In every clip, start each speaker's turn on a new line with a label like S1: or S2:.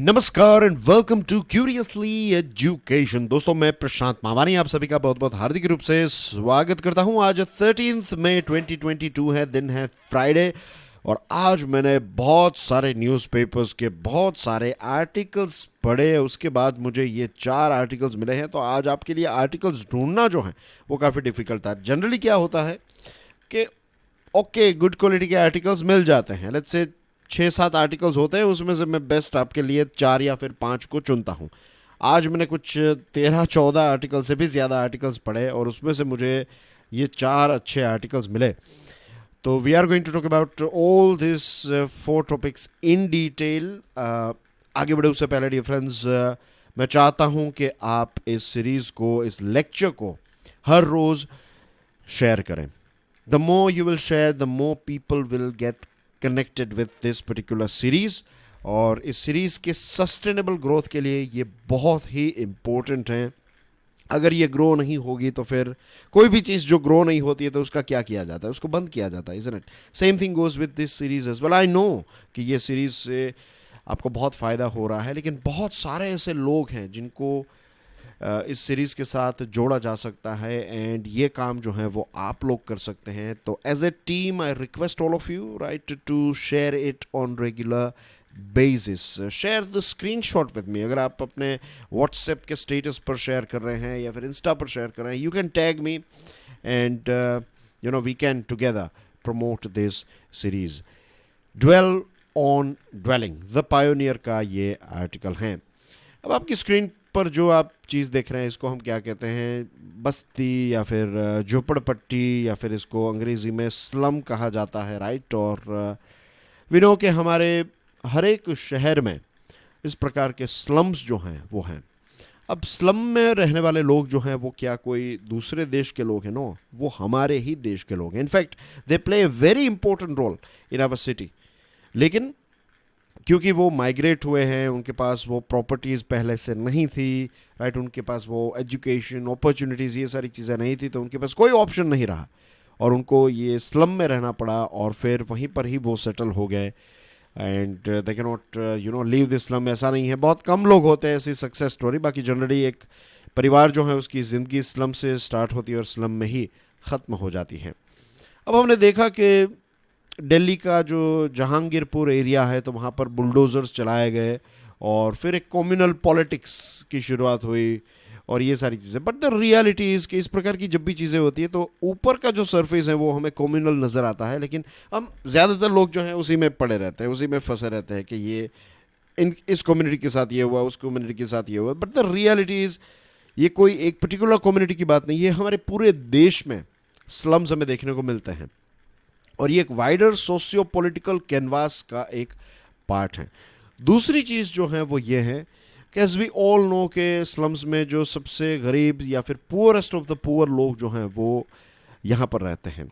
S1: नमस्कार and welcome to curiously education. दोस्तों, मैं प्रशांत मावानी आप सभी का बहुत बहुत हार्दिक रूप से स्वागत करता हूं। आज 13 मई 2022 है, दिन है फ्राइडे, और आज मैंने बहुत सारे न्यूज़पेपर्स के बहुत सारे आर्टिकल्स पढ़े। उसके बाद मुझे ये 4 आर्टिकल्स मिले हैं, तो आज आपके लिए आर्टिकल्स ढूंढना जो है वो काफ़ी डिफिकल्ट था। जनरली क्या होता है कि ओके, गुड क्वालिटी के आर्टिकल्स मिल जाते हैं, लेट्स से 6-7 आर्टिकल्स होते हैं, उसमें से मैं बेस्ट आपके लिए 4 या फिर 5 को चुनता हूँ। आज मैंने कुछ 13-14 आर्टिकल से भी ज़्यादा आर्टिकल्स पढ़े और उसमें से मुझे ये 4 अच्छे आर्टिकल्स मिले। तो we are going to talk about all this 4 topics in detail. आगे बढ़े उससे पहले डियर फ्रेंड्स, मैं चाहता हूँ कि आप इस सीरीज़ को, इस लेक्चर को हर रोज़ शेयर करें। The more you will share, the more people will get connected with this particular series. और इस सीरीज के सस्टेनेबल ग्रोथ के लिए ये बहुत ही इम्पोर्टेंट है। अगर ये ग्रो नहीं होगी तो फिर कोई भी चीज़ जो ग्रो नहीं होती है तो उसका क्या किया जाता है, उसको बंद किया जाता है, isn't it? Same thing goes with this series as well. I know कि ये सीरीज से आपको बहुत फ़ायदा हो रहा है, लेकिन बहुत सारे ऐसे लोग हैं जिनको इस सीरीज़ के साथ जोड़ा जा सकता है, एंड ये काम जो है वो आप लोग कर सकते हैं। तो as a team I request all of you right to share it on regular basis. Share the screenshot with me. अगर आप अपने व्हाट्सएप के स्टेटस पर शेयर कर रहे हैं या फिर इंस्टा पर शेयर कर रहे हैं, you can tag me and we can together promote this series. Dwell on dwelling, the pioneer का ये आर्टिकल है। अब आपकी स्क्रीन पर जो आप चीज़ देख रहे हैं, इसको हम क्या कहते हैं? बस्ती या फिर झोपड़पट्टी, या फिर इसको अंग्रेज़ी में स्लम कहा जाता है, राइट? और वी नो कि हमारे हर एक शहर में इस प्रकार के स्लम्स जो हैं वो हैं। अब स्लम में रहने वाले लोग जो हैं वो क्या कोई दूसरे देश के लोग हैं? नो, वो हमारे ही देश के लोग हैं। In fact they play a very important role in our city. लेकिन क्योंकि वो माइग्रेट हुए हैं, उनके पास वो प्रॉपर्टीज़ पहले से नहीं थी, राइट? उनके पास वो एजुकेशन अपॉर्चुनिटीज़, ये सारी चीज़ें नहीं थी, तो उनके पास कोई ऑप्शन नहीं रहा और उनको ये स्लम में रहना पड़ा और फिर वहीं पर ही वो सेटल हो गए। And they can not leave this slum. ऐसा नहीं है, बहुत कम लोग होते हैं ऐसी सक्सेस स्टोरी। बाकी जनरली एक परिवार जो है उसकी ज़िंदगी स्लम से स्टार्ट होती है और स्लम में ही ख़त्म हो जाती है। अब हमने देखा कि दिल्ली का जो जहांगीरपुर एरिया है, तो वहाँ पर बुलडोज़र्स चलाए गए और फिर एक कम्युनल पॉलिटिक्स की शुरुआत हुई और ये सारी चीज़ें। बट द रियलिटी इज़ कि इस प्रकार की जब भी चीज़ें होती है तो ऊपर का जो सरफेस है वो हमें कम्युनल नज़र आता है, लेकिन हम ज़्यादातर लोग जो हैं उसी में पड़े रहते हैं, उसी में फंसे रहते हैं कि ये इस कम्युनिटी के साथ ये हुआ, उस कम्युनिटी के साथ ये हुआ। बट द रियलिटी इज़ ये कोई एक पर्टिकुलर कम्युनिटी की बात नहीं, ये हमारे पूरे देश में स्लम्स हमें देखने को मिलते हैं और ये एक वाइडर सोशियो पॉलिटिकल कैनवास का एक पार्ट है। दूसरी चीज़ जो है वो ये है कि एज वी ऑल नो के स्लम्स में जो सबसे गरीब या फिर पुअरेस्ट ऑफ द पुअर लोग जो हैं वो यहाँ पर रहते हैं।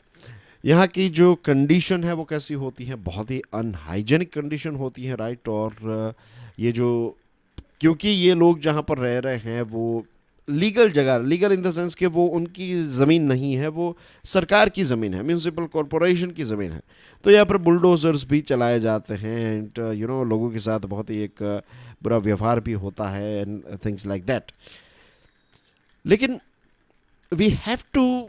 S1: यहाँ की जो कंडीशन है वो कैसी होती है? बहुत ही अनहाइजेनिक कंडीशन होती है, राइट? और ये जो, क्योंकि ये लोग जहाँ पर रह रहे हैं वो लीगल जगह, लीगल इन द सेंस कि वो उनकी ज़मीन नहीं है, वो सरकार की ज़मीन है, म्यूनसिपल कॉरपोरेशन की ज़मीन है, तो यहाँ पर बुलडोज़र्स भी चलाए जाते हैं एंड लोगों के साथ बहुत ही एक बुरा व्यवहार भी होता है एंड थिंग्स लाइक दैट। लेकिन we have to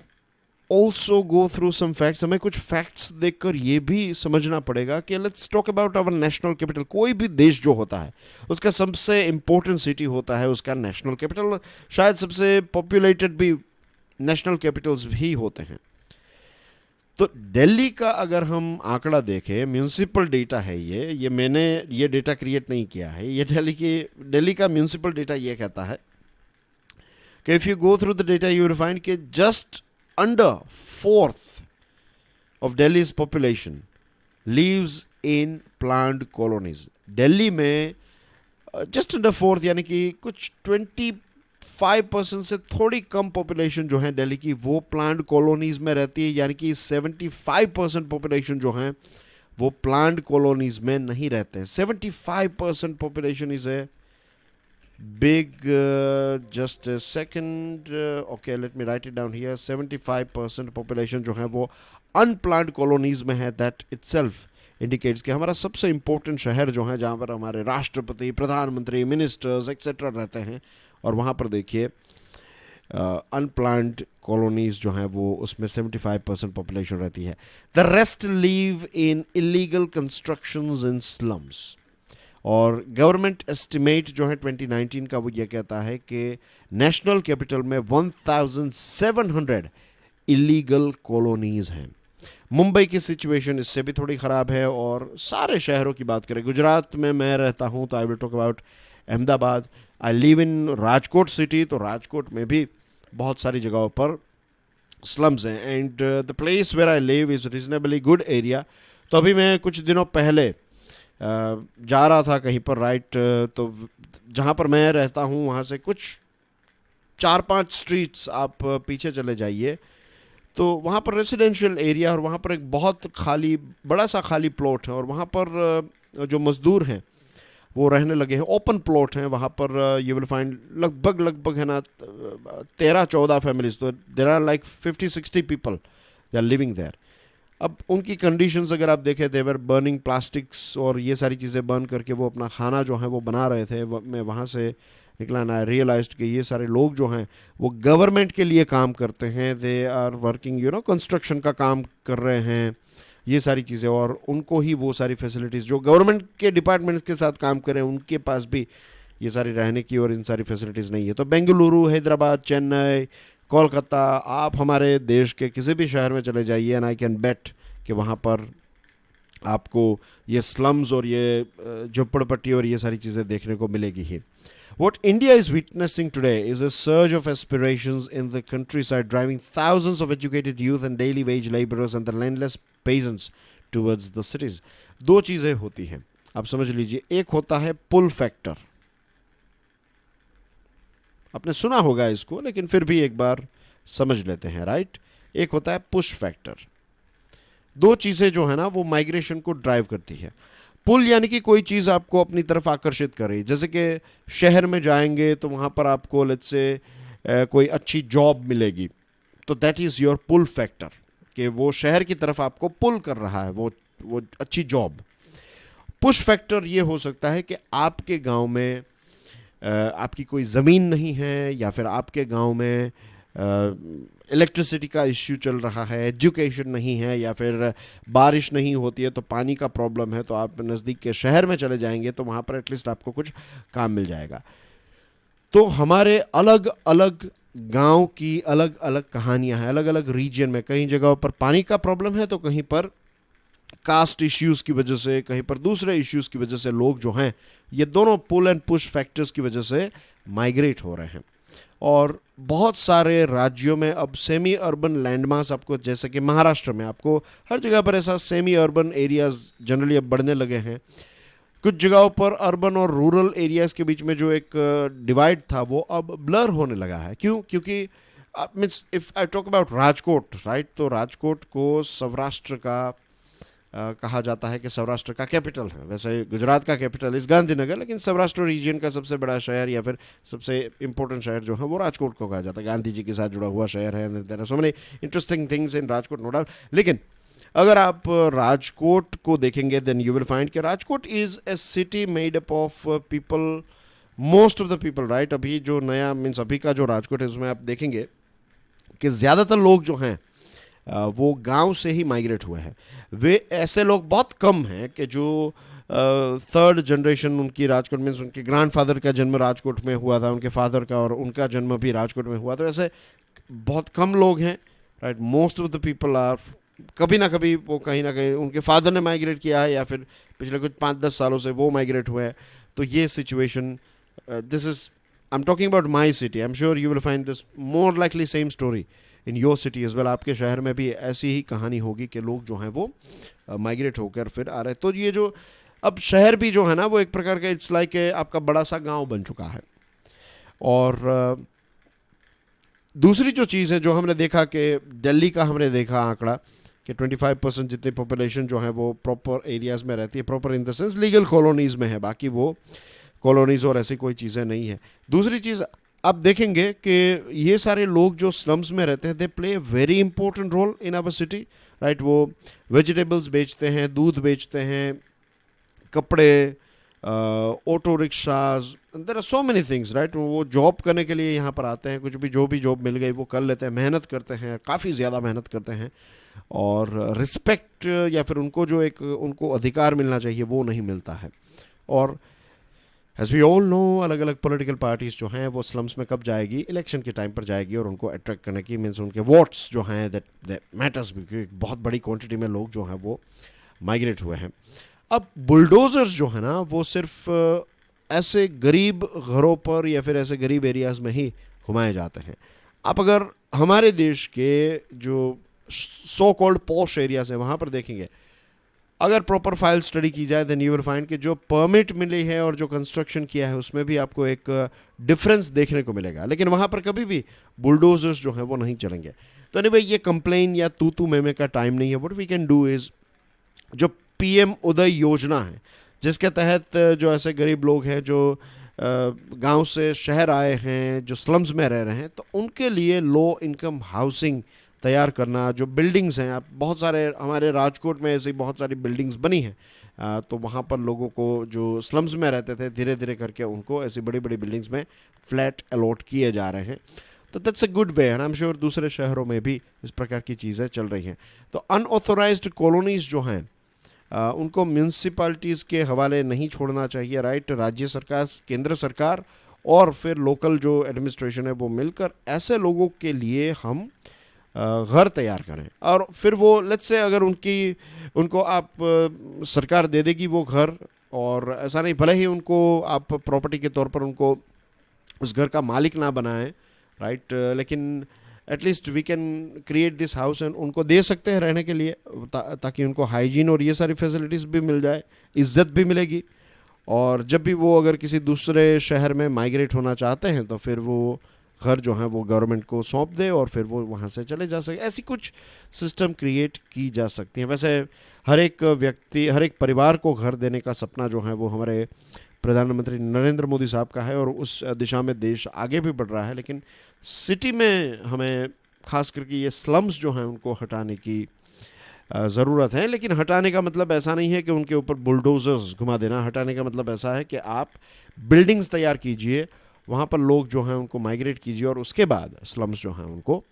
S1: also go through some facts. हमें कुछ फैक्ट्स देखकर ये भी समझना पड़ेगा कि let's talk about our national capital. कोई भी देश जो होता है उसका सबसे इम्पोर्टेंट सिटी होता है उसका नेशनल कैपिटल। शायद सबसे पॉपुलेटेड भी नेशनल कैपिटल्स भी होते हैं। तो दिल्ली का अगर हम आंकड़ा देखें, म्यूनसिपल डेटा है ये मैंने ये डेटा क्रिएट नहीं किया है, ये दिल्ली का म्यूनसिपल डेटा ये कहता है कि if you go through the data you will find कि just under fourth of Delhi's population lives in planned colonies. Delhi में जस्ट अंडर फोर्थ, यानी कि कुछ 25% से थोड़ी कम पॉपुलेशन जो है दिल्ली की वो प्लान्ड कॉलोनीज में रहती है, यानी कि 75% पॉपुलेशन जो है वो प्लान्ड कॉलोनीज में नहीं रहते हैं। 75% population is a big, just a second, okay, let me write it down here. 75% population जो है वो unplanned colonies में है. That itself इंडिकेट्स कि हमारा सबसे इम्पोर्टेंट शहर जो है, जहाँ पर हमारे राष्ट्रपति, प्रधानमंत्री, मिनिस्टर्स एक्सेट्रा रहते हैं, और वहाँ पर देखिए अनप्लान्ड कॉलोनीज जो हैं वो उसमें 75% पॉपुलेशन रहती है. The rest leave in illegal constructions in slums. और गवर्नमेंट एस्टिमेट जो है 2019 का वो ये कहता है कि नेशनल कैपिटल में 1700 इलीगल कॉलोनीज हैं. मुंबई की सिचुएशन इससे भी थोड़ी ख़राब है. और सारे शहरों की बात करें, गुजरात में मैं रहता हूँ तो I will talk about Ahmedabad. I live in Rajkot city, तो राजकोट में भी बहुत सारी जगहों पर स्लम्स हैं. And the place where I live is reasonably good area. तो अभी मैं कुछ दिनों पहले जा रहा था कहीं पर, राइट, तो जहाँ पर मैं रहता हूँ वहाँ से कुछ 4-5 स्ट्रीट्स आप पीछे चले जाइए, तो वहाँ पर रेसिडेंशियल एरिया, और वहाँ पर एक बहुत खाली, बड़ा सा खाली प्लॉट है, और वहाँ पर जो मज़दूर हैं वो रहने लगे हैं. ओपन प्लॉट हैं वहाँ पर. यू विल फाइंड लगभग है ना 13-14 फैमिलीज. तो there are like 50-60 people they are living there. अब उनकी कंडीशंस अगर आप देखें, दे वर बर्निंग प्लास्टिक्स और ये सारी चीज़ें बर्न करके वो अपना खाना जो है वो बना रहे थे. मैं वहाँ से निकला ना, आई रियलाइज्ड कि ये सारे लोग जो हैं वो गवर्नमेंट के लिए काम करते हैं. दे आर वर्किंग, कंस्ट्रक्शन का काम कर रहे हैं, ये सारी चीज़ें, और उनको ही वो सारी फैसिलिटीज़ जो गवर्नमेंट के डिपार्टमेंट्स के साथ काम करें उनके पास भी ये सारी रहने की और इन सारी फैसिलिटीज़ नहीं है. तो बेंगलुरु, हैदराबाद, चेन्नई, कोलकाता, आप हमारे देश के किसी भी शहर में चले जाइए, एंड आई कैन बेट कि वहाँ पर आपको ये स्लम्स और ये झुप्पड़पट्टी और ये सारी चीज़ें देखने को मिलेगी ही. What India is witnessing today is a surge of aspirations in the countryside, driving thousands of educated youth and daily wage laborers and the landless peasants towards the cities. दो चीज़ें होती हैं, आप समझ लीजिए. एक होता है पुल फैक्टर. आपने सुना होगा इसको, लेकिन फिर भी एक बार समझ लेते हैं, राइट. एक होता है पुश फैक्टर. दो चीज़ें जो है ना वो माइग्रेशन को ड्राइव करती है. पुल यानी कि कोई चीज़ आपको अपनी तरफ आकर्षित करे, जैसे कि शहर में जाएंगे तो वहाँ पर आपको लेट्स से कोई अच्छी जॉब मिलेगी, तो that is your pull factor, कि वो शहर की तरफ आपको पुल कर रहा है वो अच्छी जॉब. पुश फैक्टर ये हो सकता है कि आपके गांव में आपकी कोई ज़मीन नहीं है, या फिर आपके गांव में इलेक्ट्रिसिटी का इश्यू चल रहा है, एजुकेशन नहीं है, या फिर बारिश नहीं होती है तो पानी का प्रॉब्लम है, तो आप नज़दीक के शहर में चले जाएंगे तो वहाँ पर एटलीस्ट आपको कुछ काम मिल जाएगा. तो हमारे अलग अलग गांव की अलग अलग कहानियाँ हैं, अलग अलग रीजन में. कहीं जगहों पर पानी का प्रॉब्लम है, तो कहीं पर कास्ट इश्यूज़ की वजह से, कहीं पर दूसरे इश्यूज़ की वजह से लोग जो हैं ये दोनों पुल एंड पुश फैक्टर्स की वजह से माइग्रेट हो रहे हैं. और बहुत सारे राज्यों में अब सेमी अर्बन लैंडमार्क्स आपको, जैसे कि महाराष्ट्र में आपको हर जगह पर ऐसा सेमी अर्बन एरियाज जनरली अब बढ़ने लगे हैं. कुछ जगहों पर अर्बन और रूरल एरियाज़ के बीच में जो एक डिवाइड था वो अब ब्लर होने लगा है. क्यों? क्योंकि means if I talk about Rajkot, right, तो राजकोट को सौराष्ट्र का कहा जाता है कि सौराष्ट्र का कैपिटल है. वैसे गुजरात का कैपिटल इस गांधीनगर, लेकिन सौराष्ट्र रीजन का सबसे बड़ा शहर या फिर सबसे इंपॉर्टेंट शहर जो है वो राजकोट को कहा जाता है. गांधी जी के साथ जुड़ा हुआ शहर है. There are so many interesting things in Rajkot, no doubt. लेकिन अगर आप राजकोट को देखेंगे देन यू विल फाइंड कि Rajkot is a city made up of people, most of the people, right. अभी जो नया मीन्स अभी का जो राजकोट है उसमें आप देखेंगे कि ज़्यादातर लोग जो हैं वो गांव से ही माइग्रेट हुए हैं. वे ऐसे लोग बहुत कम हैं कि जो थर्ड जनरेशन उनकी राजकोट मीन्स उनके ग्रैंडफादर का जन्म राजकोट में हुआ था, उनके फादर का, और उनका जन्म भी राजकोट में हुआ. तो ऐसे बहुत कम लोग हैं, right. Most of the people are कभी ना कभी वो कहीं ना कहीं उनके फादर ने माइग्रेट किया है, या फिर पिछले कुछ 5-10 सालों से वो माइग्रेट हुए हैं. तो ये situation, this is, I am talking about my city. I am sure you will find this more likely same story in your city as well. आपके शहर में भी ऐसी ही कहानी होगी कि लोग जो हैं वो माइग्रेट होकर फिर आ रहे हैं. तो ये जो अब शहर भी जो है ना वो एक प्रकार का इट्स लाइक आपका बड़ा सा गांव बन चुका है. और दूसरी जो चीज़ है जो हमने देखा कि दिल्ली का हमने देखा आंकड़ा कि 25% जितनी पॉपुलेशन जो है वो प्रॉपर एरियाज़ में रहती है. Proper in the sense legal colonies में है, बाकी वो कॉलोनीज़ और ऐसी कोई चीज़ें नहीं है. दूसरी चीज़ आप देखेंगे कि ये सारे लोग जो स्लम्स में रहते हैं they play very important role in our city. Right. वो वेजिटेबल्स बेचते हैं, दूध बेचते हैं, कपड़े, auto rickshaws, there are so many things, right. वो जॉब करने के लिए यहाँ पर आते हैं, कुछ भी जो भी जॉब मिल गई वो कर लेते हैं, मेहनत करते हैं, काफ़ी ज़्यादा मेहनत करते हैं, और रिस्पेक्ट या फिर उनको जो एक उनको अधिकार मिलना चाहिए वो नहीं मिलता है। और एज वी ऑल नो, अलग अलग पॉलिटिकल पार्टीज जो हैं वो स्लम्स में कब जाएगी, इलेक्शन के टाइम पर जाएगी, और उनको अट्रैक्ट करने की मीन्स उनके वोट्स जो हैं दैट मैटर्स, क्योंकि बहुत बड़ी क्वांटिटी में लोग जो हैं वो माइग्रेट हुए हैं। अब बुलडोजर्स जो है ना वो सिर्फ ऐसे गरीब घरों पर या फिर ऐसे गरीब एरियाज में ही घुमाए जाते हैं। आप अगर हमारे देश के जो सो कॉल्ड पॉश एरियाज हैं वहाँ पर देखेंगे, अगर प्रॉपर फाइल स्टडी की जाए देन यू विल फाइंड कि जो परमिट मिली है और जो कंस्ट्रक्शन किया है उसमें भी आपको एक डिफरेंस देखने को मिलेगा, लेकिन वहाँ पर कभी भी बुलडोजर्स जो हैं वो नहीं चलेंगे। तो एनीवे, ये कंप्लेन या तू मेमे का टाइम नहीं है। What we can do is, जो पीएम उदय योजना है जिसके तहत जो ऐसे गरीब लोग हैं जो गांव से शहर आए हैं, जो स्लम्स में रह रहे हैं, तो उनके लिए लो इनकम हाउसिंग तैयार करना, जो बिल्डिंग्स हैं, आप बहुत सारे हमारे राजकोट में ऐसी बहुत सारी बिल्डिंग्स बनी हैं, तो वहाँ पर लोगों को जो स्लम्स में रहते थे धीरे धीरे करके उनको ऐसी बड़ी बड़ी बिल्डिंग्स में फ्लैट अलॉट किए जा रहे हैं। तो that's a good way, and I am sure दूसरे शहरों में भी इस प्रकार की चीज़ें चल रही हैं। तो अनऑथोराइज्ड कॉलोनीज जो हैं उनको म्यूनसिपाल्टीज़ के हवाले नहीं छोड़ना चाहिए, राइट। राज्य सरकार, केंद्र सरकार और फिर लोकल जो एडमिनिस्ट्रेशन है वो मिलकर ऐसे लोगों के लिए हम घर तैयार करें, और फिर वो लेट्स से अगर उनको आप सरकार दे देगी वो घर, और ऐसा नहीं, भले ही उनको आप प्रॉपर्टी के तौर पर उनको उस घर का मालिक ना बनाएं, राइट, लेकिन at least we can create this house and उनको दे सकते हैं रहने के लिए, ताकि उनको हाइजीन और ये सारी फैसिलिटीज़ भी मिल जाए, इज्जत भी मिलेगी। और जब भी वो अगर किसी दूसरे शहर में माइग्रेट होना चाहते हैं तो फिर वो घर जो है वो गवर्नमेंट को सौंप दे और फिर वो वहाँ से चले जा सके। ऐसी कुछ सिस्टम क्रिएट की जा सकती हैं। वैसे हर एक व्यक्ति, हर एक परिवार को घर देने का सपना जो है वो हमारे प्रधानमंत्री नरेंद्र मोदी साहब का है, और उस दिशा में देश आगे भी बढ़ रहा है। लेकिन सिटी में हमें खास करके ये स्लम्स जो हैं उनको हटाने की ज़रूरत है। लेकिन हटाने का मतलब ऐसा नहीं है कि उनके ऊपर बुलडोजर्स घुमा देना। हटाने का मतलब ऐसा है कि आप बिल्डिंग्स तैयार कीजिए, वहाँ पर लोग जो हैं उनको माइग्रेट कीजिए, और उसके बाद स्लम्स जो हैं उनको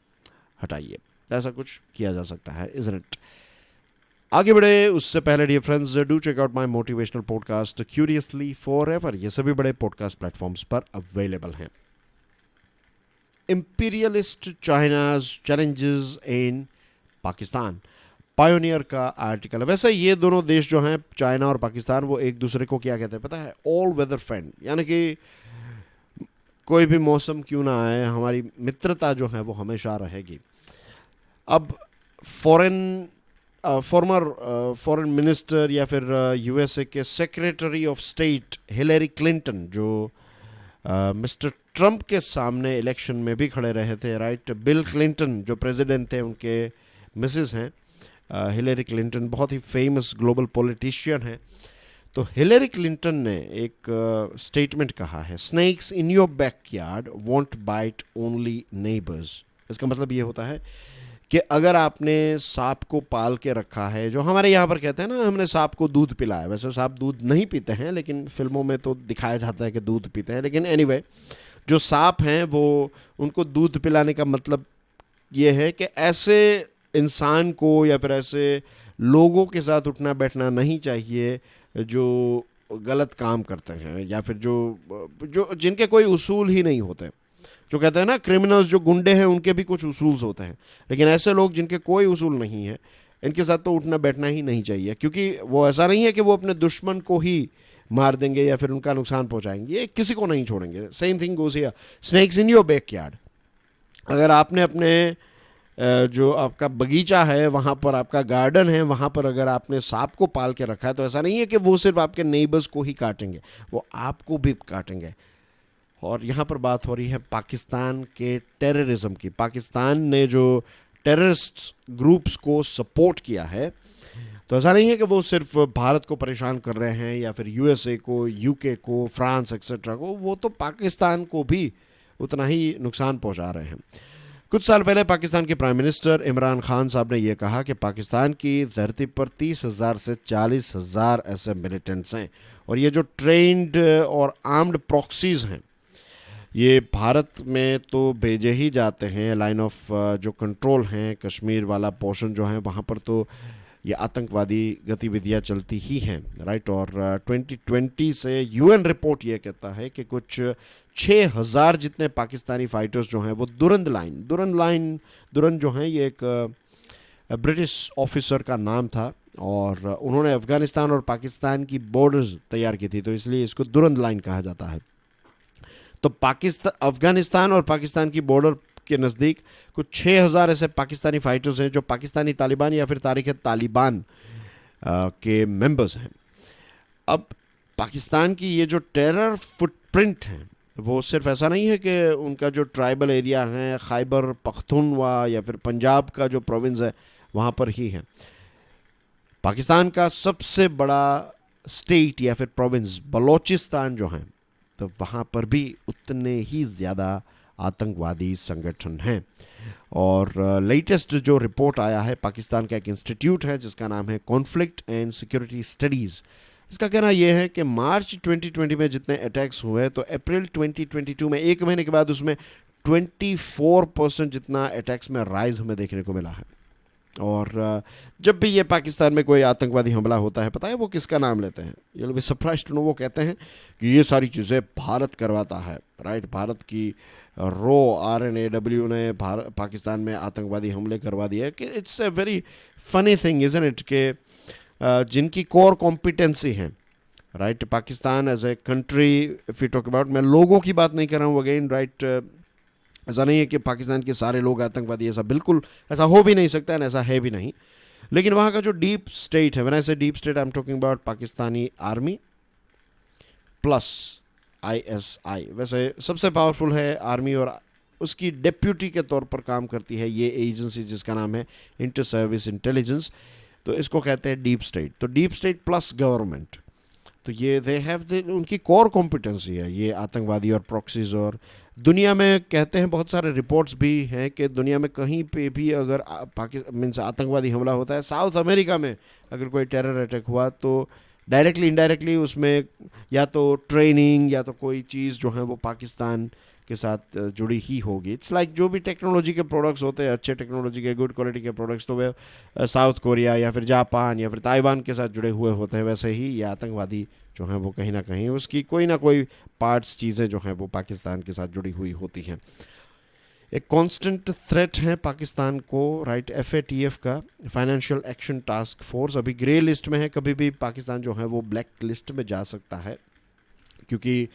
S1: हटाइए। ऐसा कुछ किया जा सकता है, इज़न्ट इट। आगे बढ़े उससे पहले dear friends, do check out my motivational podcast curiously forever. ये सभी बड़े पॉडकास्ट प्लेटफॉर्म्स पर अवेलेबल हैं। Imperialist China's challenges in Pakistan, Pioneer का आर्टिकल। वैसे ये दोनों देश जो हैं, चाइना और पाकिस्तान, वो एक दूसरे को क्या कहते हैं पता है? ऑल वेदर फ्रेंड, यानी कि कोई भी मौसम क्यों ना आए, हमारी मित्रता जो है वो हमेशा रहेगी। अब फॉरेन मिनिस्टर या फिर यूएसए के secretary of state Hillary Clinton, जो मिस्टर ट्रंप के सामने इलेक्शन में भी खड़े रहे थे, राइट। बिल क्लिंटन जो प्रेसिडेंट थे उनके मिसेस हैं हिलेरी क्लिंटन, बहुत ही फेमस ग्लोबल पॉलिटिशियन हैं। तो हिलेरी क्लिंटन ने एक स्टेटमेंट कहा है, snakes in your backyard won't bite only neighbours. इसका मतलब ये होता है कि अगर आपने सांप को पाल के रखा है, जो हमारे यहाँ पर कहते हैं ना, हमने सांप को दूध पिलाया, वैसे सांप दूध नहीं पीते हैं लेकिन फिल्मों में तो दिखाया जाता है कि दूध पीते हैं। लेकिन एनीवे, जो सांप हैं वो, उनको दूध पिलाने का मतलब ये है कि ऐसे इंसान को या फिर ऐसे लोगों के साथ उठना बैठना नहीं चाहिए जो गलत काम करते हैं, या फिर जो जिनके कोई उसूल ही नहीं होते। जो कहते हैं ना, क्रिमिनल्स, जो गुंडे हैं, उनके भी कुछ उसूल्स होते हैं, लेकिन ऐसे लोग जिनके कोई उसूल नहीं है, इनके साथ तो उठना बैठना ही नहीं चाहिए। क्योंकि वो ऐसा नहीं है कि वो अपने दुश्मन को ही मार देंगे या फिर उनका नुकसान पहुंचाएंगे, ये किसी को नहीं छोड़ेंगे। Same thing goes here, snacks in your backyard. अगर आपने अपने जो आपका बगीचा है, वहाँ पर आपका गार्डन है, वहाँ पर अगर आपने सांप को पाल के रखा है, तो ऐसा नहीं है कि वो सिर्फ आपके नेबर्स को ही काटेंगे, वो आपको भी काटेंगे। और यहाँ पर बात हो रही है पाकिस्तान के टेररिज्म की। पाकिस्तान ने जो टेररिस्ट ग्रुप्स को सपोर्ट किया है, तो ऐसा नहीं है कि वो सिर्फ भारत को परेशान कर रहे हैं या फिर यूएसए को, यूके को, फ्रांस एक्सेट्रा को, वो तो पाकिस्तान को भी उतना ही नुकसान पहुँचा रहे हैं। कुछ साल पहले पाकिस्तान के प्राइम मिनिस्टर इमरान खान साहब ने यह कहा कि पाकिस्तान की धरती पर 30,000 से 40,000 ऐसे मिलिटेंट्स हैं और ये जो ट्रेंड और आर्म्ड प्रॉक्सीज हैं ये भारत में तो भेजे ही जाते हैं। लाइन ऑफ जो कंट्रोल हैं कश्मीर वाला पोर्शन जो है वहाँ पर तो ये आतंकवादी गतिविधियाँ चलती ही हैं, राइट। और 2020 से यूएन रिपोर्ट ये कहता है कि कुछ 6,000 जितने पाकिस्तानी फाइटर्स जो हैं वो दुरंद जो हैं ये एक ब्रिटिश ऑफिसर का नाम था और उन्होंने अफ़गानिस्तान और पाकिस्तान की बॉर्डर्स तैयार की थी, तो इसलिए इसको दुरंद लाइन कहा जाता है। तो अफ़गानिस्तान और पाकिस्तान की बॉर्डर के नज़दीक कुछ 6,000 ऐसे पाकिस्तानी फाइटर्स हैं जो पाकिस्तानी तालिबान या फिर तारीख़ तालिबान के मेंबर्स हैं। अब पाकिस्तान की ये जो टेरर फुटप्रिंट है वो सिर्फ ऐसा नहीं है कि उनका जो ट्राइबल एरिया है खैबर पख्तूनख्वा या फिर पंजाब का जो प्रोविंस है वहाँ पर ही है। पाकिस्तान का सबसे बड़ा स्टेट या फिर प्रोविंस बलोचिस्तान जो है तो वहाँ पर भी उतने ही ज़्यादा आतंकवादी संगठन हैं। और लेटेस्ट जो रिपोर्ट आया है पाकिस्तान का एक इंस्टीट्यूट है जिसका नाम है कॉन्फ्लिक्ट एंड सिक्योरिटी स्टडीज़, इसका कहना यह है कि मार्च 2020 में जितने अटैक्स हुए तो अप्रैल 2022 में एक महीने के बाद उसमें 24% जितना अटैक्स में राइज हमें देखने को मिला है। और जब भी ये पाकिस्तान में कोई आतंकवादी हमला होता है पता है वो किसका नाम लेते हैं? ये लोग सरप्राइज टू नो, वो कहते हैं कि ये सारी चीज़ें भारत करवाता है, राइट। भारत की RNAW ने पाकिस्तान में आतंकवादी हमले करवा दिए कि it's a very funny thing isn't it के जिनकी कोर कॉम्पिटेंसी है, right. Pakistan as a country if you talk about, मैं लोगों की बात नहीं कर रहा हूँ अगेन, राइट। ऐसा नहीं है कि पाकिस्तान के सारे लोग आतंकवादी, ऐसा बिल्कुल ऐसा हो भी नहीं सकता है, ऐसा है भी नहीं। लेकिन वहाँ का जो डीप स्टेट है, व्हेन आई से deep state I am talking about Pakistani army plus ISI। वैसे सबसे पावरफुल है आर्मी और उसकी डेप्यूटी के तौर पर काम करती है ये एजेंसी जिसका नाम है इंटर सर्विस इंटेलिजेंस, तो इसको कहते हैं डीप स्टेट। तो डीप स्टेट प्लस गवर्नमेंट, तो ये दे हैव उनकी कोर कॉम्पिटेंसी है ये आतंकवादी और प्रॉक्सीज। और दुनिया में कहते हैं बहुत सारे रिपोर्ट्स भी हैं कि दुनिया में कहीं पे भी अगर मीन्स आतंकवादी हमला होता है, साउथ अमेरिका में अगर कोई टेरर अटैक हुआ तो डायरेक्टली इनडायरेक्टली उसमें या तो ट्रेनिंग या तो कोई चीज़ जो है वो पाकिस्तान के साथ जुड़ी ही होगी। इट्स लाइक जो भी टेक्नोलॉजी के प्रोडक्ट्स होते हैं, अच्छे टेक्नोलॉजी के गुड क्वालिटी के प्रोडक्ट्स, तो वे साउथ कोरिया या फिर जापान या फिर ताइवान के साथ जुड़े हुए होते हैं। वैसे ही ये आतंकवादी जो हैं वो कहीं ना कहीं उसकी कोई ना कोई पार्ट्स चीज़ें जो हैं वो पाकिस्तान के साथ जुड़ी हुई होती हैं। एक कांस्टेंट थ्रेट है पाकिस्तान को, राइट। FATF का फाइनेंशियल एक्शन टास्क फोर्स अभी ग्रे लिस्ट में है, कभी भी पाकिस्तान जो है वो ब्लैक लिस्ट में जा सकता है क्योंकि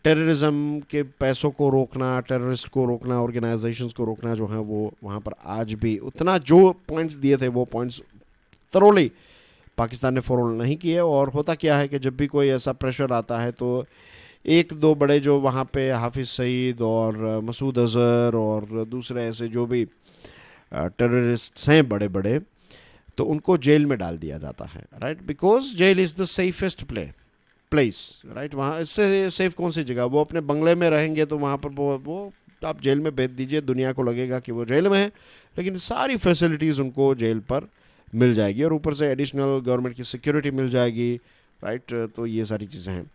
S1: टेररिज्म के पैसों को रोकना, टेररिस्ट को रोकना, ऑर्गेनाइजेशंस को रोकना जो है वो वहाँ पर आज भी उतना जो पॉइंट्स दिए थे वो पॉइंट्स थरोली पाकिस्तान ने फॉलो नहीं किए। और होता क्या है कि जब भी कोई ऐसा प्रेशर आता है तो एक दो बड़े जो वहाँ पे हाफिज़ सईद और मसूद अज़हर और दूसरे ऐसे जो भी टेररिस्ट्स हैं बड़े बड़े, तो उनको जेल में डाल दिया जाता है, right. Because jail is the safest place, right. वहाँ इससे सेफ कौन सी जगह, वो अपने बंगले में रहेंगे तो वहाँ पर वो आप जेल में भेज दीजिए, दुनिया को लगेगा कि वो जेल में है, लेकिन सारी फैसिलिटीज़ उनको जेल पर मिल जाएगी और ऊपर से एडिशनल गवर्नमेंट की सिक्योरिटी मिल जाएगी, राइट। तो ये सारी चीज़ें हैं,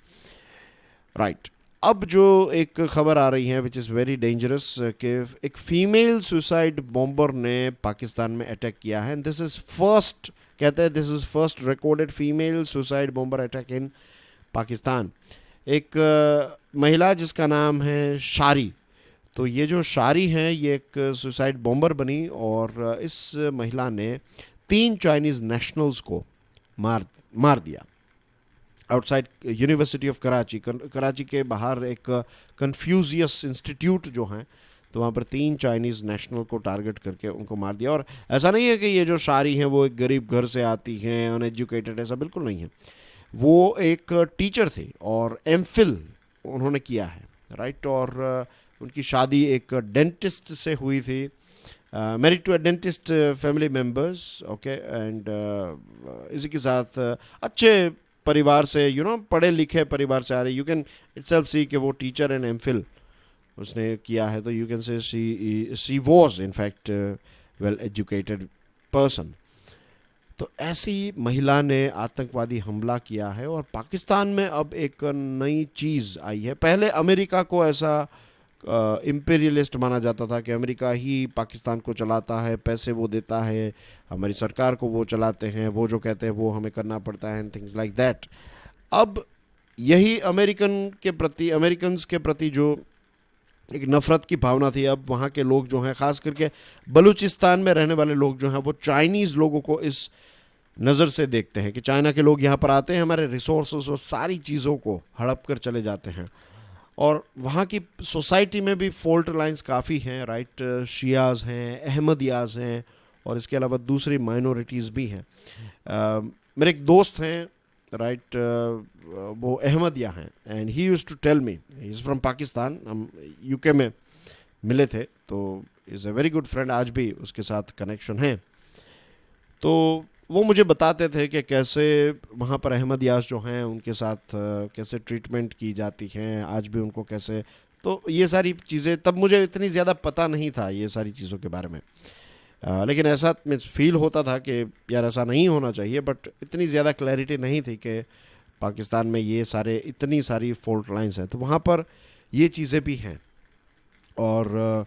S1: राइट। अब जो एक खबर आ रही है विच इज़ वेरी डेंजरस कि एक फीमेल सुसाइड बॉम्बर ने पाकिस्तान में अटैक किया है। दिस इज़ फर्स्ट, कहते हैं this is first recorded female suicide bomber attack in Pakistan. एक महिला जिसका नाम है शारी, तो ये जो शारी है ये एक सुसाइड बॉम्बर बनी और इस महिला ने 3 चाइनीज़ नेशनल्स को मार दिया outside university of Karachi. Karachi के बाहर एक कन्फ्यूजियस इंस्टीट्यूट जो हैं तो वहाँ पर 3 चाइनीज़ नेशनल को टारगेट करके उनको मार दिया। और ऐसा नहीं है कि ये जो शारी हैं वो एक गरीब घर से आती हैं, अनएजुकेटेड, ऐसा बिल्कुल नहीं है। वो एक टीचर थी और MPhil उन्होंने किया है, राइट। और उनकी शादी एक डेंटिस्ट से हुई थी, married to a dentist family members, okay. And इसी के साथ अच्छे परिवार से, पढ़े लिखे परिवार से आ रही। यू कैन इटसेल्फ सी कि वो टीचर एंड MPhil उसने किया है, तो you can say she was in fact well educated person. तो ऐसी महिला ने आतंकवादी हमला किया है और पाकिस्तान में अब एक नई चीज़ आई है। पहले अमेरिका को ऐसा इम्पीरियलिस्ट माना जाता था कि अमेरिका ही पाकिस्तान को चलाता है, पैसे वो देता है, हमारी सरकार को वो चलाते हैं, वो जो कहते हैं वो हमें करना पड़ता है, एंड थिंग्स लाइक दैट। अब यही अमेरिकन्स के प्रति जो एक नफ़रत की भावना थी, अब वहाँ के लोग जो हैं, ख़ास करके बलूचिस्तान में रहने वाले लोग जो हैं, वो चाइनीज़ लोगों को इस नज़र से देखते हैं कि चाइना के लोग यहाँ पर आते हैं, हमारे रिसोर्सेज और सारी चीज़ों को हड़प कर चले जाते हैं। और वहाँ की सोसाइटी में भी फॉल्ट लाइंस काफ़ी हैं, राइट। शियाज हैं, अहमदियाज हैं, और इसके अलावा दूसरी माइनॉरिटीज़ भी हैं। मेरे एक दोस्त हैं, राइट, वो अहमदिया हैं, and he used to tell me, he is from Pakistan, हम यूके में मिले थे, तो is a very good friend, आज भी उसके साथ कनेक्शन है। तो वो मुझे बताते थे कि कैसे वहाँ पर अहमदियास जो हैं उनके साथ कैसे ट्रीटमेंट की जाती हैं, आज भी उनको कैसे, तो ये सारी चीज़ें तब मुझे इतनी ज़्यादा पता नहीं था ये सारी चीज़ों के बारे में। लेकिन ऐसा फील होता था कि यार ऐसा नहीं होना चाहिए, बट इतनी ज़्यादा क्लैरिटी नहीं थी कि पाकिस्तान में ये इतनी सारी फॉल्ट लाइंस हैं, तो वहाँ पर ये चीज़ें भी हैं। और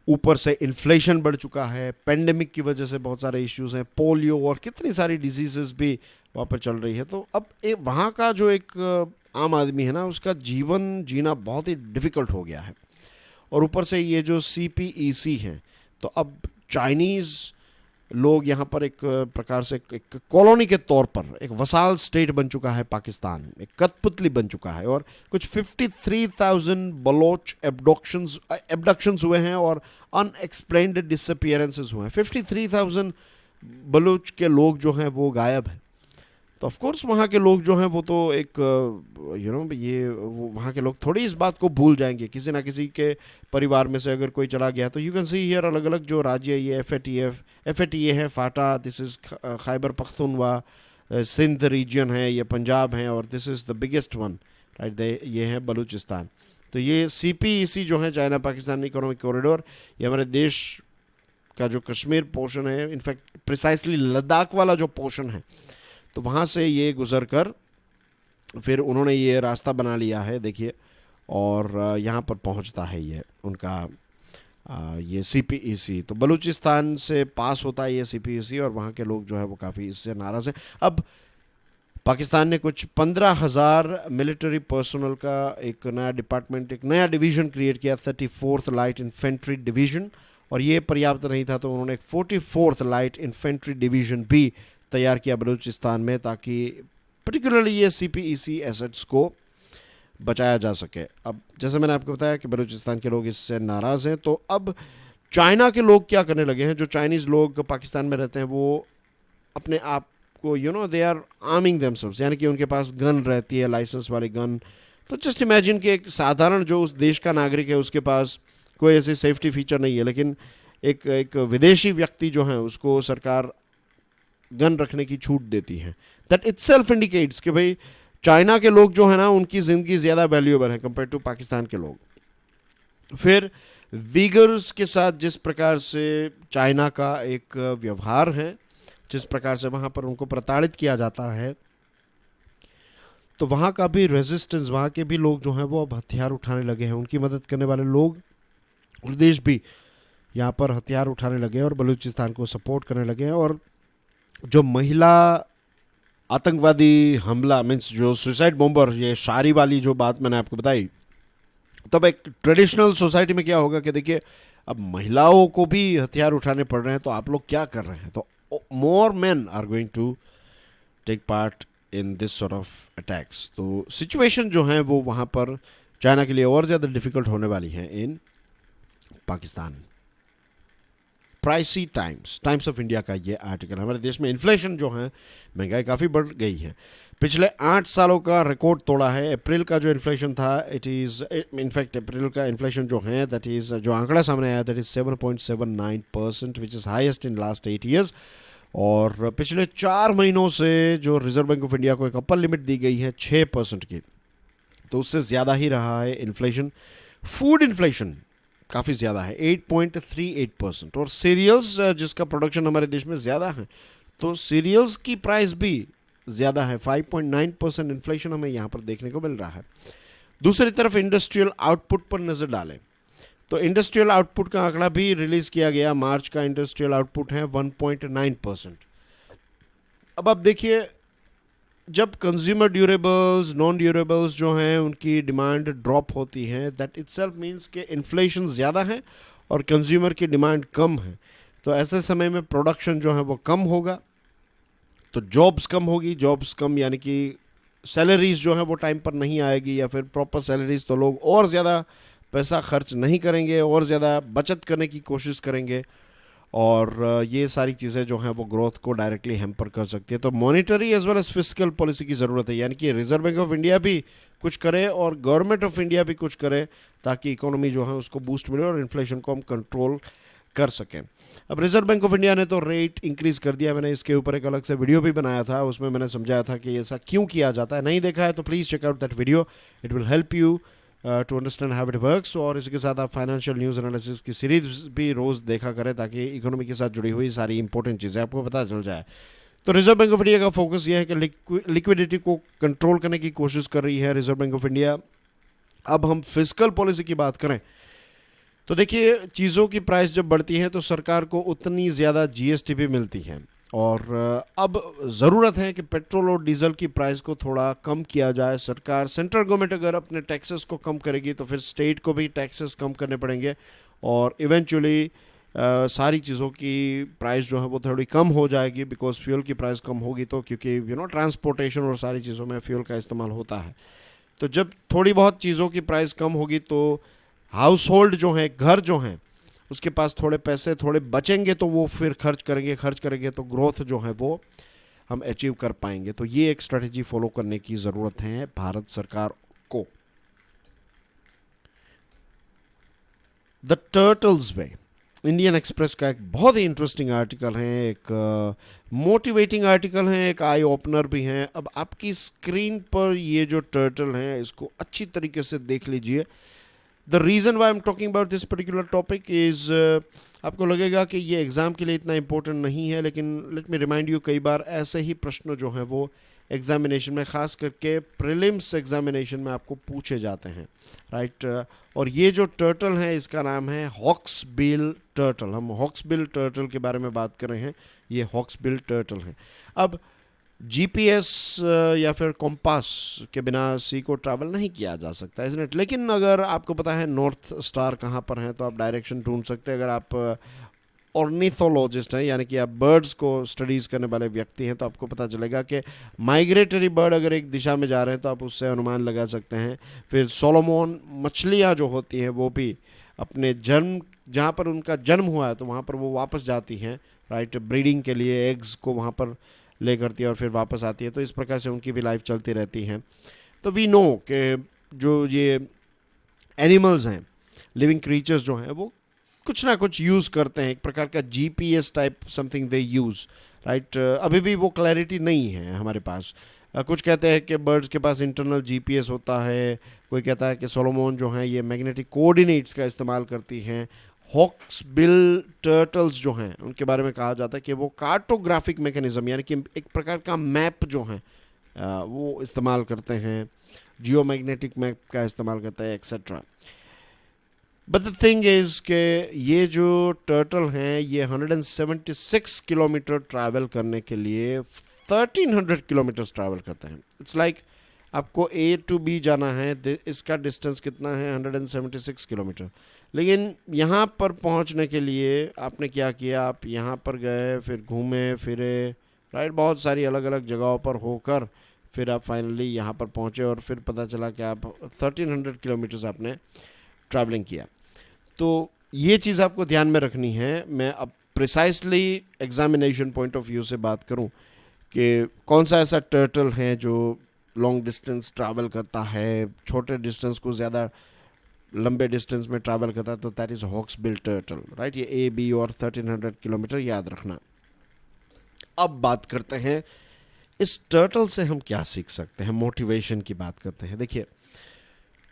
S1: ऊपर से इन्फ्लेशन बढ़ चुका है, पेंडेमिक की वजह से बहुत सारे इश्यूज हैं, पोलियो और कितनी सारी डिजीज़ेस भी वहाँ पर चल रही है। तो अब वहाँ का जो एक आम आदमी है ना, उसका जीवन जीना बहुत ही डिफ़िकल्ट हो गया है। और ऊपर से ये जो CPEC हैं, तो अब चाइनीज़ लोग यहाँ पर एक प्रकार से एक कॉलोनी के तौर पर एक वसाल स्टेट बन चुका है पाकिस्तान, एक कठपुतली बन चुका है। और कुछ 53,000 बलोच एब्डक्शंस हुए हैं और अनएक्सप्लेन्ड डिसअपियरेंसेस हुए हैं। 53,000 बलोच के लोग जो हैं वो गायब हैं। तो ऑफ कोर्स वहाँ के लोग जो हैं वो तो एक वहाँ के लोग थोड़ी इस बात को भूल जाएंगे। किसी ना किसी के परिवार में से अगर कोई चला गया, तो यू कैन सी हियर अलग अलग जो राज्य, ये FATA है, FATA, this is Khyber Pakhtunkhwa, Sindh region है, ये पंजाब है, और this is the biggest one, right, ये है बलूचिस्तान। तो ये CPEC जो है, चाइना पाकिस्तान इकोनॉमिक कॉरिडोर, ये हमारे देश का जो कश्मीर पोर्शन है, इनफैक्ट प्रिसाइसली लद्दाख वाला जो पोर्शन है, तो वहाँ से ये गुज़र कर फिर उन्होंने ये रास्ता बना लिया है, देखिए, और यहाँ पर पहुँचता है ये उनका ये CPEC। तो बलूचिस्तान से पास होता है ये CPEC, और वहाँ के लोग जो है वो काफ़ी इससे नाराज़ हैं। अब पाकिस्तान ने कुछ 15,000 मिलिट्री पर्सनल का एक नया डिपार्टमेंट, एक नया डिवीज़न क्रिएट किया, 34th लाइट इन्फेंट्री डिवीज़न, और ये पर्याप्त नहीं था, तो उन्होंने एक 44th लाइट इन्फेंट्री डिवीज़न भी तैयार किया बलूचिस्तान में, ताकि पर्टिकुलरली ये CPEC एसेट्स को बचाया जा सके। अब जैसे मैंने आपको बताया कि बलूचिस्तान के लोग इससे नाराज़ हैं, तो अब चाइना के लोग क्या करने लगे हैं, जो चाइनीज़ लोग पाकिस्तान में रहते हैं, वो अपने आप को दे आर आर्मिंग देमसेल्व्स, यानी कि उनके पास गन रहती है, लाइसेंस वाली गन। तो जस्ट इमेजिन कि एक साधारण जो उस देश का नागरिक है, उसके पास कोई ऐसी सेफ्टी फीचर नहीं है, लेकिन एक विदेशी व्यक्ति जो है उसको सरकार गन रखने की छूट देती है। दैट इटसेल्फ इंडिकेट्स कि भाई चाइना के लोग जो है ना, उनकी ज़िंदगी ज़्यादा वैल्यूएबल है कंपेयर टू पाकिस्तान के लोग। फिर वीगर्स के साथ जिस प्रकार से चाइना का एक व्यवहार है, जिस प्रकार से वहाँ पर उनको प्रताड़ित किया जाता है, तो वहाँ का भी रेजिस्टेंस, वहाँ के भी लोग जो हैं वो अब हथियार उठाने लगे हैं। उनकी मदद करने वाले लोग और देश भी यहाँ पर हथियार उठाने लगे हैं और बलूचिस्तान को सपोर्ट करने लगे हैं। और जो महिला आतंकवादी हमला, मीन्स जो सुसाइड बॉम्बर, ये शारी वाली जो बात मैंने आपको बताई, तब एक ट्रेडिशनल सोसाइटी में क्या होगा कि देखिए, अब महिलाओं को भी हथियार उठाने पड़ रहे हैं, तो आप लोग क्या कर रहे हैं? तो more man are going to take part in this sort of attacks. तो सिचुएशन जो है वो वहाँ पर चाइना के लिए और ज़्यादा डिफ़िकल्ट होने वाली है इन पाकिस्तान। प्राइसी टाइम्स ऑफ इंडिया का ये आर्टिकल, हमारे देश में इन्फ्लेशन जो है, महंगाई काफ़ी बढ़ गई है, पिछले 8 सालों का रिकॉर्ड तोड़ा है। अप्रैल का जो इन्फ्लेशन था, इट इज़ इनफैक्ट अप्रैल का इन्फ्लेशन जो है, दैट इज़ जो आंकड़ा सामने आया, that is 7.79%, which is highest in last 8 years. और पिछले 4 महीनों से जो रिजर्व बैंक ऑफ इंडिया को एक अपर लिमिट दी गई है 6% की, तो उससे ज़्यादा ही रहा है इन्फ्लेशन। फूड इन्फ्लेशन काफ़ी ज़्यादा है 8.38%, और सीरियल्स जिसका प्रोडक्शन हमारे देश में ज़्यादा है तो सीरियल्स की प्राइस भी ज़्यादा है, 5.9% इन्फ्लेशन हमें यहाँ पर देखने को मिल रहा है। दूसरी तरफ इंडस्ट्रियल आउटपुट पर नज़र डालें तो इंडस्ट्रियल आउटपुट का आंकड़ा भी रिलीज़ किया गया, मार्च का इंडस्ट्रियल आउटपुट है 1.9%। अब आप देखिए, जब कंज्यूमर ड्यूरेबल्स नॉन ड्यूरेबल्स जो हैं उनकी डिमांड ड्रॉप होती है, दैट इटसेल्फ मीन्स कि इन्फ्लेशन ज़्यादा है और कंज्यूमर की डिमांड कम है, तो ऐसे समय में प्रोडक्शन जो है वो कम होगा, तो जॉब्स कम होगी। जॉब्स कम यानी कि सैलरीज जो है वो टाइम पर नहीं आएगी, या फिर प्रॉपर सैलरीज, तो लोग और ज़्यादा पैसा खर्च नहीं करेंगे, और ज़्यादा बचत करने की कोशिश करेंगे, और ये सारी चीज़ें जो हैं वो ग्रोथ को डायरेक्टली हैम्पर कर सकती है। तो monetary as well as fiscal policy की ज़रूरत है, यानी कि रिजर्व बैंक ऑफ इंडिया भी कुछ करे और गवर्नमेंट ऑफ इंडिया भी कुछ करे, ताकि इकोनॉमी जो है उसको बूस्ट मिले और इन्फ्लेशन को हम कंट्रोल कर सकें। अब रिजर्व बैंक ऑफ इंडिया ने तो रेट इंक्रीज़ कर दिया, मैंने इसके ऊपर एक अलग से वीडियो भी बनाया था, उसमें मैंने समझाया था कि ऐसा क्यों किया जाता है। नहीं देखा है तो please check out that video, it will help you to understand how it works. और इसके साथ आप फाइनेंशियल न्यूज़ एनालिसिस की सीरीज भी रोज़ देखा करें, ताकि इकोनॉमी के साथ जुड़ी हुई सारी इंपॉर्टेंट चीज़ें आपको पता चल जाए। तो रिजर्व बैंक ऑफ इंडिया का फोकस यह है कि लिक्विडिटी को कंट्रोल करने की कोशिश कर रही है रिजर्व बैंक ऑफ इंडिया। अब हम फिस्कल पॉलिसी की बात करें तो देखिए, चीज़ों की प्राइस जब बढ़ती है तो सरकार को उतनी ज़्यादा जीएसटी भी मिलती है, और अब ज़रूरत है कि पेट्रोल और डीजल की प्राइस को थोड़ा कम किया जाए। सरकार, सेंट्रल गवर्नमेंट अगर अपने टैक्सेस को कम करेगी तो फिर स्टेट को भी टैक्सेस कम करने पड़ेंगे, और इवेंचुअली सारी चीज़ों की प्राइस जो है वो थोड़ी कम हो जाएगी, बिकॉज फ्यूल की प्राइस कम होगी, तो क्योंकि ट्रांसपोर्टेशन और सारी चीज़ों में फ्यूल का इस्तेमाल होता है। तो जब थोड़ी बहुत चीज़ों की प्राइस कम होगी तो हाउस होल्ड जो है, घर जो हैं, उसके पास थोड़े पैसे थोड़े बचेंगे, तो वो फिर खर्च करेंगे तो ग्रोथ जो है वो हम अचीव कर पाएंगे। तो ये एक स्ट्रेटजी फॉलो करने की ज़रूरत है भारत सरकार को। The turtles way, Indian express का एक बहुत ही इंटरेस्टिंग आर्टिकल है, एक मोटिवेटिंग आर्टिकल है, एक आई ओपनर भी है। अब आपकी स्क्रीन पर ये जो टर्टल हैं इसको अच्छी तरीके से देख लीजिए। The reason why I am talking about this particular topic is, आपको लगेगा कि ये एग्ज़ाम के लिए इतना इंपॉर्टेंट नहीं है, लेकिन लेट मी रिमाइंड यू, कई बार ऐसे ही प्रश्न जो हैं वो एग्जामिनेशन में, ख़ास करके प्रीलिम्स एग्जामिनेशन में आपको पूछे जाते हैं, राइट। और ये जो टर्टल है इसका नाम है हॉक्सबिल टर्टल। हम हॉक्सबिल टर्टल के बारे में बात कर रहे हैं, ये हॉक्सबिल टर्टल है। अब जीपीएस या फिर कॉम्पास के बिना सी को ट्रैवल नहीं किया जा सकता, इसलिए। लेकिन अगर आपको पता है नॉर्थ स्टार कहाँ पर है तो आप डायरेक्शन ढूंढ सकते हैं। अगर आप ऑर्निथोलॉजिस्ट हैं, यानी कि आप बर्ड्स को स्टडीज़ करने वाले व्यक्ति हैं, तो आपको पता चलेगा कि माइग्रेटरी बर्ड अगर एक दिशा में जा रहे हैं तो आप उससे अनुमान लगा सकते हैं। फिर सोलोमोन मछलियाँ जो होती हैं वो भी अपने जन्म, जहाँ पर उनका जन्म हुआ है तो वहाँ पर वो वापस जाती हैं, राइट, ब्रीडिंग के लिए, एग्स को वहाँ पर ले करती है और फिर वापस आती है। तो इस प्रकार से उनकी भी लाइफ चलती रहती है। तो वी नो कि जो ये एनिमल्स हैं, लिविंग क्रीचर्स जो हैं, वो कुछ ना कुछ यूज़ करते हैं, एक प्रकार का GPS type something they use, right. अभी भी वो क्लैरिटी नहीं है हमारे पास। कुछ कहते हैं कि बर्ड्स के पास इंटरनल जीपीएस होता है, कोई कहता है कि सोलोमोन जो हैं ये मैग्नेटिक कोऑर्डिनेट्स का इस्तेमाल करती हैं। हॉक्सबिल टर्टल्स जो हैं उनके बारे में कहा जाता है कि वो कार्टोग्राफिक मैकेनिज्म, यानी कि एक प्रकार का मैप जो है वो इस्तेमाल करते हैं, जियोमैग्नेटिक मैप का इस्तेमाल करते हैं, etcetera. But the thing is कि ये जो टर्टल हैं ये 176 किलोमीटर ट्रैवल करने के लिए 1300 किलोमीटर्स ट्रैवल करते हैं। इट्स लाइक आपको ए टू बी जाना है, इसका डिस्टेंस कितना है, 176 किलोमीटर। लेकिन यहाँ पर पहुँचने के लिए आपने क्या किया, आप यहाँ पर गए, फिर घूमे फिरे, राइट, बहुत सारी अलग अलग जगहों पर होकर फिर आप फाइनली यहाँ पर पहुँचे, और फिर पता चला कि आप 1300 किलोमीटर्स आपने ट्रैवलिंग किया। तो ये चीज़ आपको ध्यान में रखनी है। मैं अब precisely examination point of view से बात करूं कि कौन सा ऐसा टर्टल है जो लॉन्ग डिस्टेंस ट्रैवल करता है, छोटे डिस्टेंस को ज़्यादा लंबे डिस्टेंस में ट्रैवल करता है, तो that is hawksbill turtle, right. ये ए, बी और 1300 किलोमीटर याद रखना। अब बात करते हैं इस टर्टल से हम क्या सीख सकते हैं, मोटिवेशन की बात करते हैं। देखिए,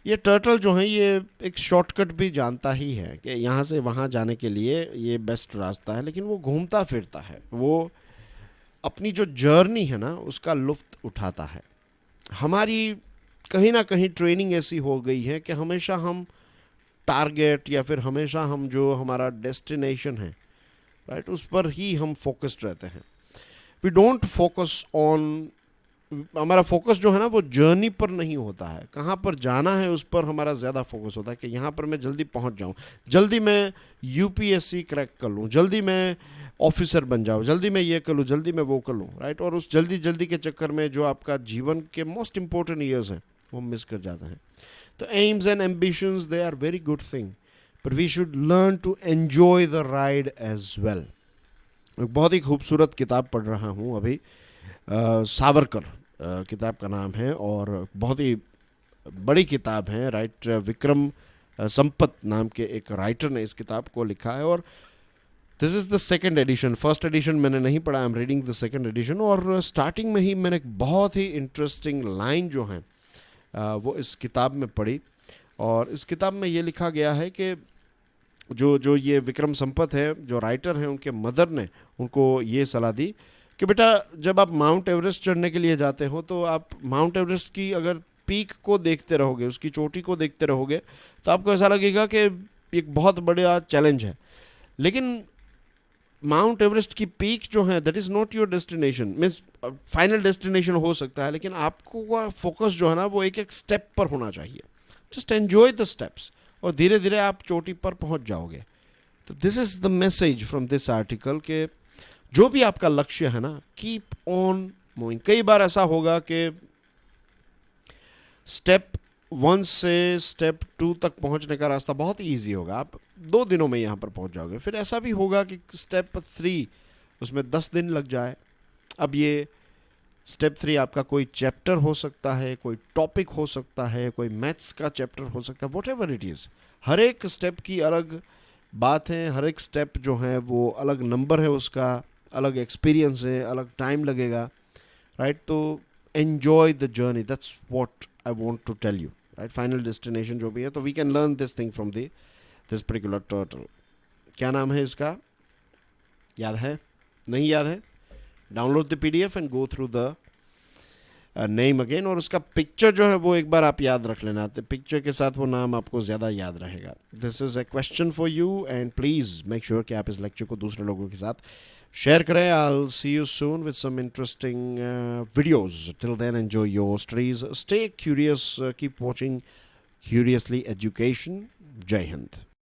S1: ये टर्टल जो है ये एक शॉर्टकट भी जानता ही है कि यहाँ से वहाँ जाने के लिए ये बेस्ट रास्ता है, लेकिन वो घूमता फिरता है, वो अपनी जो जर्नी है ना उसका लुत्फ़ उठाता है। हमारी कहीं ना कहीं ट्रेनिंग ऐसी हो गई है कि हमेशा हम टारगेट या फिर हमेशा हम जो हमारा डेस्टिनेशन है, राइट, उस पर ही हम फोकस्ड रहते हैं। वी डोंट फोकस ऑन, हमारा फोकस जो है ना वो जर्नी पर नहीं होता है, कहाँ पर जाना है उस पर हमारा ज़्यादा फोकस होता है कि यहाँ पर मैं जल्दी पहुँच जाऊँ, जल्दी मैं यूपीएससी क्रैक कर लूँ, जल्दी मैं ऑफिसर बन जाऊँ, जल्दी मैं ये कर लूँ, जल्दी मैं वो कर लूँ, राइट। और उस जल्दी जल्दी के चक्कर में जो आपका जीवन के मोस्ट इंपॉर्टेंट ईयर्स हैं वो मिस कर जाते हैं। तो aims and ambitions they are very good thing, but we should learn to enjoy the ride as well. एक बहुत ही खूबसूरत किताब पढ़ रहा हूँ अभी, सावरकर किताब का नाम है, और बहुत ही बड़ी किताब है, राइट। विक्रम संपत नाम के एक राइटर ने इस किताब को लिखा है, और this is the second edition. First edition मैंने नहीं पढ़ा, I am reading the second edition. और स्टार्टिंग में ही मैंने एक बहुत ही इंटरेस्टिंग लाइन जो है वो इस किताब में पढ़ी, और इस किताब में ये लिखा गया है कि जो ये विक्रम संपत है, जो राइटर हैं, उनके मदर ने उनको ये सलाह दी कि बेटा जब आप माउंट एवरेस्ट चढ़ने के लिए जाते हो तो आप माउंट एवरेस्ट की अगर पीक को देखते रहोगे, उसकी चोटी को देखते रहोगे, तो आपको ऐसा लगेगा कि एक बहुत बड़ा चैलेंज है। लेकिन माउंट एवरेस्ट की पीक जो है that is not your destination, means final destination हो सकता है, लेकिन आपको फोकस जो है ना वो एक एक स्टेप पर होना चाहिए। जस्ट एन्जॉय द स्टेप्स, और धीरे धीरे आप चोटी पर पहुंच जाओगे। तो this is the message from this article कि जो भी आपका लक्ष्य है ना, कीप ऑन मूविंग। कई बार ऐसा होगा कि स्टेप 1 से स्टेप 2 तक पहुंचने का रास्ता बहुत ईजी होगा, आप 2 दिनों में यहाँ पर पहुंच जाओगे। फिर ऐसा भी होगा कि स्टेप 3 उसमें 10 दिन लग जाए। अब ये स्टेप 3 आपका कोई चैप्टर हो सकता है, कोई टॉपिक हो सकता है, कोई मैथ्स का चैप्टर हो सकता है, वॉट एवर इट इज़। हर एक स्टेप की अलग बात है, हर एक स्टेप जो है वो अलग नंबर है, उसका अलग एक्सपीरियंस है, अलग टाइम लगेगा, राइट। तो enjoy the journey, that's what I want to tell you, right. Final destination जो भी है, तो we can learn this thing from this particular turtle. क्या नाम है इसका, याद है? नहीं याद है? Download the PDF and go through the name again, और उसका पिक्चर जो है वो एक बार आप याद रख लेना, तो पिक्चर के साथ वो नाम आपको ज़्यादा याद रहेगा। This is a question for you, and please make sure कि आप इस लेक्चर को दूसरे लोगों के साथ शेयर करें। I will see you soon with some interesting videos. Till then enjoy your studies, stay curious, keep watching curiously education. जय हिंद।